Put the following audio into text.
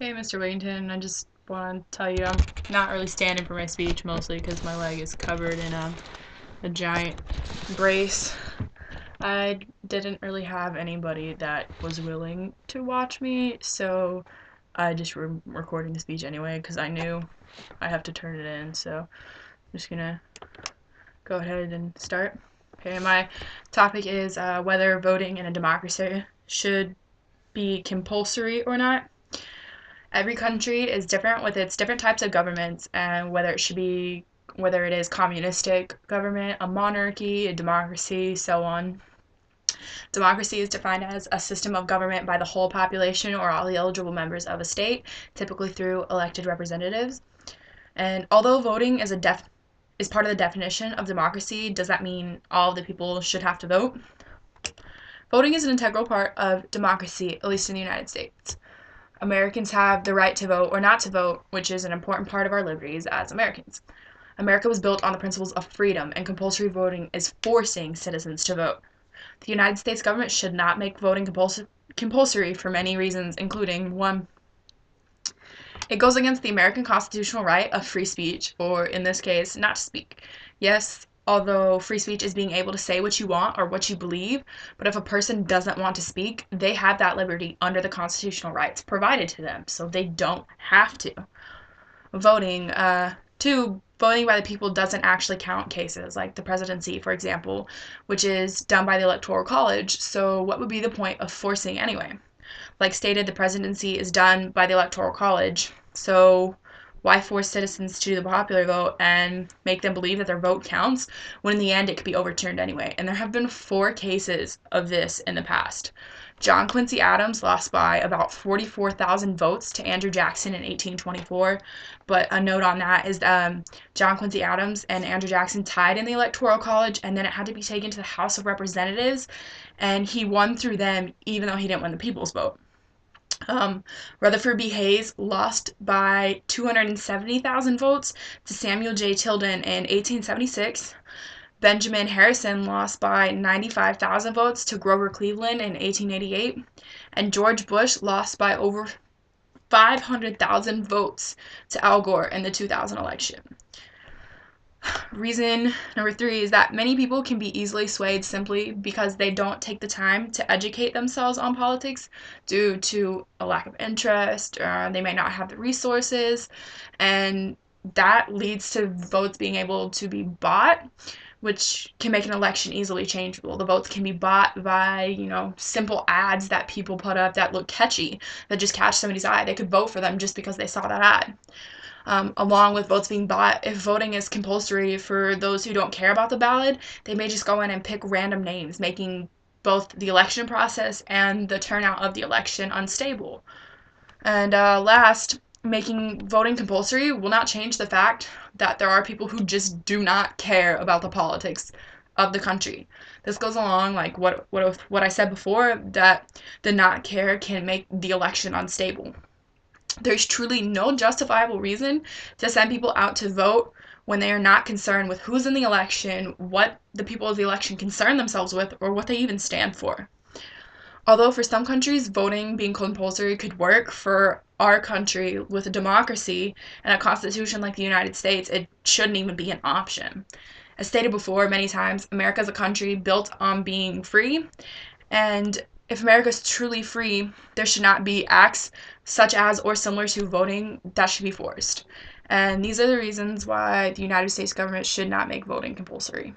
Hey, Mr. Wigington, I just want to tell you I'm not really standing for my speech, mostly because my leg is covered in a giant brace. I didn't really have anybody that was willing to watch me, so I just recording the speech anyway because I knew I have to turn it in, so I'm just gonna go ahead and start. Okay, my topic is whether voting in a democracy should be compulsory or not. Every country is different with its different types of governments and whether it is communistic government, a monarchy, a democracy, so on. Democracy is defined as a system of government by the whole population or all the eligible members of a state, typically through elected representatives. And although voting is part of the definition of democracy, does that mean all of the people should have to vote? Voting is an integral part of democracy, at least in the United States. Americans have the right to vote or not to vote, which is an important part of our liberties as Americans. America was built on the principles of freedom, and compulsory voting is forcing citizens to vote. The United States government should not make voting compulsory for many reasons, including 1. It goes against the American constitutional right of free speech, or in this case, not to speak. Yes, although free speech is being able to say what you want or what you believe, but if a person doesn't want to speak, they have that liberty under the constitutional rights provided to them, so they don't have to. Voting, 2, voting by the people doesn't actually count cases, like the presidency, for example, which is done by the Electoral College, so what would be the point of forcing anyway? Like stated, the presidency is done by the Electoral College, so why force citizens to do the popular vote and make them believe that their vote counts when in the end it could be overturned anyway? And there have been 4 cases of this in the past. John Quincy Adams lost by about 44,000 votes to Andrew Jackson in 1824, but a note on that is John Quincy Adams and Andrew Jackson tied in the Electoral College, and then it had to be taken to the House of Representatives, and he won through them even though he didn't win the people's vote. Rutherford B. Hayes lost by 270,000 votes to Samuel J. Tilden in 1876. Benjamin Harrison lost by 95,000 votes to Grover Cleveland in 1888. And George Bush lost by over 500,000 votes to Al Gore in the 2000 election. Reason number 3 is that many people can be easily swayed simply because they don't take the time to educate themselves on politics due to a lack of interest, or they may not have the resources, and that leads to votes being able to be bought, which can make an election easily changeable. The votes can be bought by, simple ads that people put up that look catchy, that just catch somebody's eye. They could vote for them just because they saw that ad. Along with votes being bought, if voting is compulsory for those who don't care about the ballot, they may just go in and pick random names, making both the election process and the turnout of the election unstable. And last, making voting compulsory will not change the fact that there are people who just do not care about the politics of the country. This goes along like what I said before, that the not care can make the election unstable. There's truly no justifiable reason to send people out to vote when they are not concerned with who's in the election, what the people of the election concern themselves with, or what they even stand for. Although for some countries, voting being compulsory could work, for our country with a democracy and a constitution like the United States, it shouldn't even be an option. As stated before many times, America is a country built on being free, and if America is truly free, there should not be acts such as or similar to voting that should be forced. And these are the reasons why the United States government should not make voting compulsory.